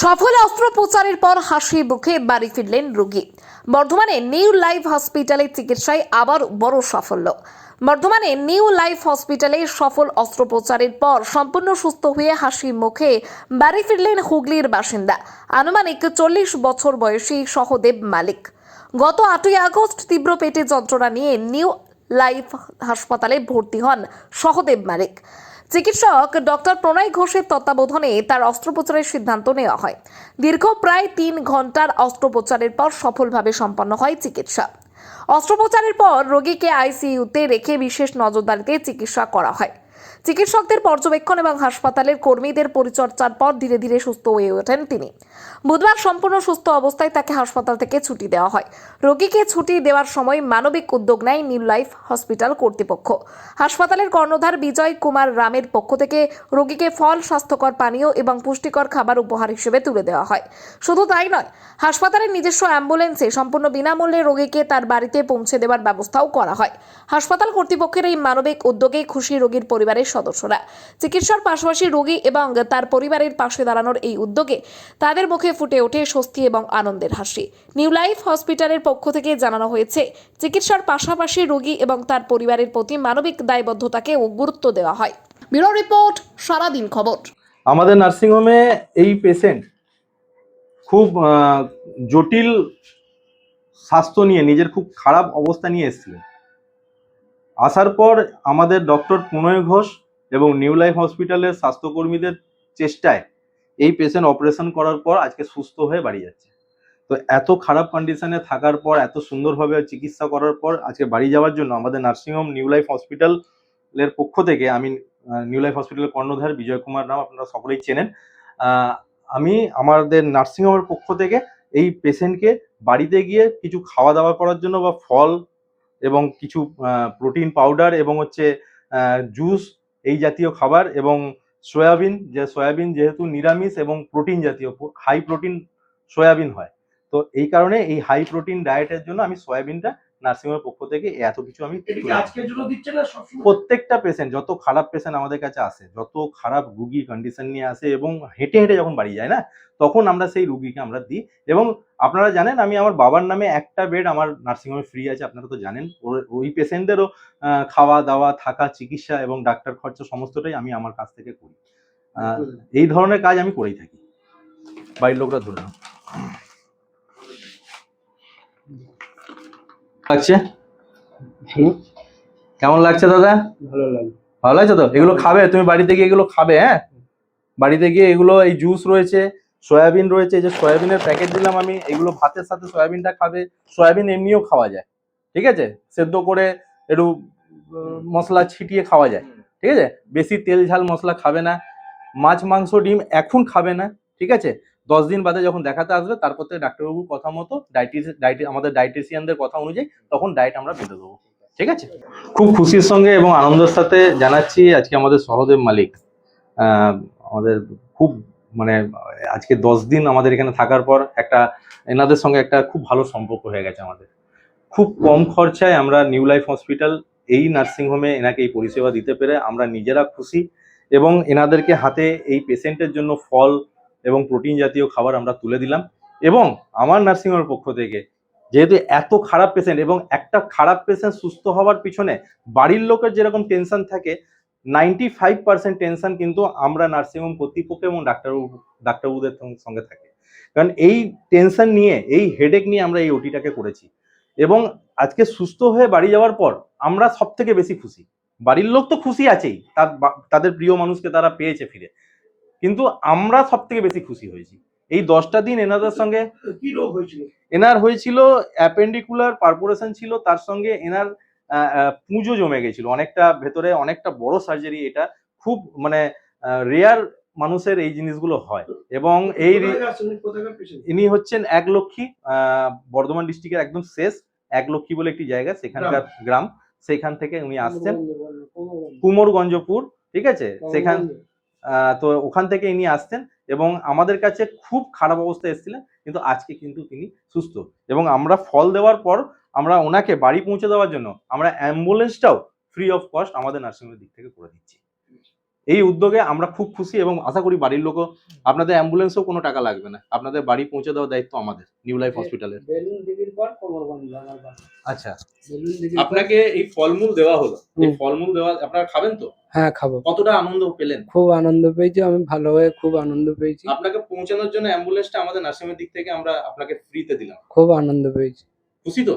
সফল অস্ত্রোপচারের পর হাসি মুখে বাড়ি ফিরলেন রোগী। বর্ধমানে নিউ লাইফ হসপিটালে চিকিৎসায় আবার বড় সাফল্য। বর্ধমানে নিউ লাইফ হসপিটালে সফল অস্ত্রোপচারের পর সম্পূর্ণ সুস্থ হয়ে হাসি মুখে বাড়ি ফিরলেন হুগলির বাসিন্দা আনুমানিক 40 বছর বয়সী সহদেব মালিক। গত 8ই আগস্ট তীব্র পেটে যন্ত্রণা নিয়ে নিউ লাইফ হাসপাতালে ভর্তি হন সহদেব মালিক। চিকিৎসক ডক্টর প্রণয় ঘোষের তত্ত্বাবধানে তার অস্ত্রোপচারের সিদ্ধান্ত নেওয়া হয়। দীর্ঘ প্রায় 3 ঘন্টার অস্ত্রোপচারের পর সফলভাবে সম্পন্ন হয় চিকিৎসা। অস্ত্রোপচারের পর রোগীকে আইসিইউতে রেখে বিশেষ নজরদারিতে চিকিৎসা করা হয়। চিকিৎসকদের পর্যবেক্ষণ এবং হাসপাতালের কর্মীদের পরিচর্যার পর ধীরে ধীরে সুস্থ হয়ে ওঠেন তিনি। বুধবার সম্পূর্ণ সুস্থ অবস্থায় তাকে হাসপাতাল থেকে ছুটি দেওয়া হয়। রোগীকে ছুটি দেওয়ার সময় মানবিক উদ্যোগ নেয় নিউ লাইফ হসপিটাল কর্তৃপক্ষ। হাসপাতালের কর্ণধার বিজয় কুমার রামের পক্ষ থেকে রোগীকে ফল, স্বাস্থ্যকর পানীয় এবং পুষ্টিকর খাবার উপহার হিসেবে তুলে দেওয়া হয়। শুধু তাই নয়, হাসপাতালের নিজস্ব অ্যাম্বুলেন্সে সম্পূর্ণ বিনামূল্যে রোগীকে তার বাড়িতে পৌঁছে দেওয়ার ব্যবস্থাও করা হয়। হাসপাতাল কর্তৃপক্ষের এই মানবিক উদ্যোগে খুশি রোগীর পরিবারের সদস্যরা। চিকিৎসার পাশাপাশি রোগী এবং তার পরিবারের পাশে দাঁড়ানোর এই উদ্যোগে তাদের মুখে ফুটে ওঠে স্বস্তি এবং আনন্দের হাসি। নিউ লাইফ হসপিটালের পক্ষ থেকে জানানো হয়েছে, চিকিৎসার পাশাপাশি রোগী এবং তার পরিবারের প্রতি মানবিক দায়বদ্ধতাকে গুরুত্ব দেওয়া হয়। ব্যুরো রিপোর্ট, সারাদিন খবর। আমাদের নার্সিংহোমে এই পেশেন্ট খুব জটিল স্বাস্থ্য নিয়ে, নিজের খুব খারাপ অবস্থা নিয়ে এসেছিলেন। আসার পর আমাদের ডক্টর প্রণয় ঘোষ এবং নিউ লাইফ হসপিটালের স্বাস্থ্যকর্মীদের চেষ্টায় এই পেশেন্ট অপারেশন করার পর আজকে সুস্থ হয়ে বাড়ি যাচ্ছে। তো এত খারাপ কন্ডিশনে থাকার পর, এত সুন্দরভাবে চিকিৎসা করার পর আজকে বাড়ি যাওয়ার জন্য আমাদের নার্সিংহোম নিউ লাইফ হসপিটালের পক্ষ থেকে, আমি নিউ লাইফ হসপিটালের কর্ণধার বিজয় কুমার রাম, আপনারা সকলেই চেনেন, আমি আমাদের নার্সিংহোমের পক্ষ থেকে এই পেশেন্টকে বাড়িতে গিয়ে কিছু খাওয়া দাওয়া করার জন্য বা ফল এবং কিছু প্রোটিন পাউডার এবং জুস, এই জাতীয় খাবার, এবং সয়াবিন যেহেতু নিরামিষ এবং প্রোটিন জাতীয়, হাই প্রোটিন সয়াবিন হয়, তো এই কারণে এই হাই প্রোটিন ডায়েটের জন্য আমি সয়াবিনটা নার্সিংহোমের পক্ষ থেকে এত কিছু আমি প্রত্যেকটা পেশেন্ট, যত খারাপ পেশেন্ট আমাদের কাছে আসে, যত খারাপ রুগী কন্ডিশন নিয়ে আসে এবং হেঁটে হেঁটে যখন বাড়ি যায় না, তখন আমরা সেই রুগীকে আমরা দিই। এবং আপনারা জানেন, আমি আমার বাবার নামে একটা বেড আমার নার্সিংহোমে ফ্রি আছে, আপনারা তো জানেন। ওই পেশেন্টদেরও খাওয়া দাওয়া, থাকা, চিকিৎসা এবং ডাক্তার খরচা সমস্তটাই আমি আমার কাছ থেকে করি। এই ধরনের কাজ আমি করেই থাকি। বাড়ির লোকরা ধরে নাও। লাগছে? কেমন লাগছে দাদা? ভালো লাগে। ভালো লাগছে তো? এগুলো খাবে তুমি বাড়িতে গিয়ে, এগুলো খাবে। হ্যাঁ, বাড়িতে গিয়ে এগুলো, এই জুস রয়েছে, সয়াবিন রয়েছে, এই যে সয়াবিনের প্যাকেট দিলাম আমি, এগুলো ভাতের সাথে সয়াবিনটা খাবে। সয়াবিন এমনিও খাওয়া যায়, ঠিক আছে, সেদ্ধ করে একটু মশলা ছিটিয়ে খাওয়া যায়, ঠিক আছে। বেশি তেল ঝাল মশলা খাবে না। মাছ, মাংস, ডিম এখন খাবে না, ঠিক আছে। 10 দিন বাদে যখন দেখাতে আসবে, তারপর থেকে ডাক্তারবাবুর কথা মতো, আমাদের ডায়েটিশিয়ানদের কথা অনুযায়ী তখন ডায়েট আমরা বেঁধে দেবো, ঠিক আছে। খুব খুশির সঙ্গে এবং আনন্দের সাথে জানাচ্ছি, আজকে আমাদের সহদেব মালিক আমাদের খুব আজকে 10 দিন আমাদের এখানে থাকার পর এনাদের সঙ্গে একটা খুব ভালো সম্পর্ক হয়ে গেছে আমাদের। খুব কম খরচায় আমরা নিউ লাইফ হসপিটাল এই নার্সিংহোমে এনাকে এই পরিষেবা দিতে পেরে আমরা নিজেরা খুশি, এবং এনাদেরকে হাতে এই পেশেন্টের জন্য ফল এবং প্রোটিন জাতীয় খাবার আমরা তুলে দিলাম। এবং আমার নার্সিংহোমের পক্ষ থেকে, যেহেতু এত খারাপ পেশেন্ট, এবং একটা খারাপ পেশেন্ট সুস্থ হওয়ার পিছনে বাড়ির লোকের যেরকম টেনশন থাকে, 95% টেনশন কিন্তু আমরা নার্সিংহোম কর্তৃপক্ষ এবং ডাক্তারবাবুদের সঙ্গে থাকে। কারণ এই টেনশন নিয়ে, এই হেডেক নিয়ে আমরা এই ওটিটাকে করেছি। এবং আজকে সুস্থ হয়ে বাড়ি যাওয়ার পর আমরা সব থেকে বেশি খুশি। বাড়ির লোক তো খুশি আছেই, তাদের প্রিয় মানুষকে তারা পেয়েছে ফিরে, কিন্তু আমরা সব থেকে বেশি খুশি হয়েছি। এই 10টা দিন এনাদের সঙ্গে। কি রোগ হয়েছিল? এনার হয়েছিল অ্যাপেন্ডিকুলার পারফোরেশন ছিল, তার সঙ্গে এনার পুঁজো জমে গেছিল অনেকটা ভেতরে, অনেকটা বড় সার্জারি। এটা খুব রেয়ার মানুষের এই জিনিসগুলো হয়। এবং ইনি হচ্ছেন একলক্ষী, বর্ধমান ডিস্ট্রিক্টের একদম শেষ একলক্ষী বলে একটি জায়গা, সেখানকার গ্রাম, সেখান থেকে উনি আসছেন, কুমোরগঞ্জপুর, ঠিক আছে, সেখান তো ওখান থেকে ইনি আসতেন এবং আমাদের কাছে খুব খারাপ অবস্থায় এসেছিলেন, কিন্তু আজকে কিন্তু তিনি সুস্থ। এবং আমরা ফল দেওয়ার পর আমরা ওনাকে বাড়ি পৌঁছে দেওয়ার জন্য আমরা অ্যাম্বুলেন্সটাও ফ্রি অফ কস্ট আমাদের নার্সিংহোমের দিক থেকে করে দিচ্ছি। এই উদ্যোগে আমরা খুব খুশি এবং আশা করি বাড়ির লোকও, আপনাদের অ্যাম্বুলেন্সও কোনো টাকা লাগবে না, আপনাদের বাড়ি পৌঁছে দেওয়ার দায়িত্ব আমাদের নিউ লাইফ হসপিটালের। বেলুন দিঘির পর কোমরগঞ্জ আমার বাসা। আচ্ছা, বেলুন দিঘির আপনাকে এই ফলমূল দেওয়া হলো, এই ফলমূল দেওয়া আপনারা খাবেন তো? হ্যাঁ খাবো। কতটা আনন্দ পেলেন? খুব আনন্দ পেয়েছি, আমি ভালো হয়ে খুব আনন্দ পেয়েছি, আপনাকে পৌঁছানোর জন্য অ্যাম্বুলেন্সটা আমাদের নার্সিংহোমের দিক থেকে আমরা আপনাকে ফ্রিতে দিলাম। খুব আনন্দ পেয়েছি। খুশি তো?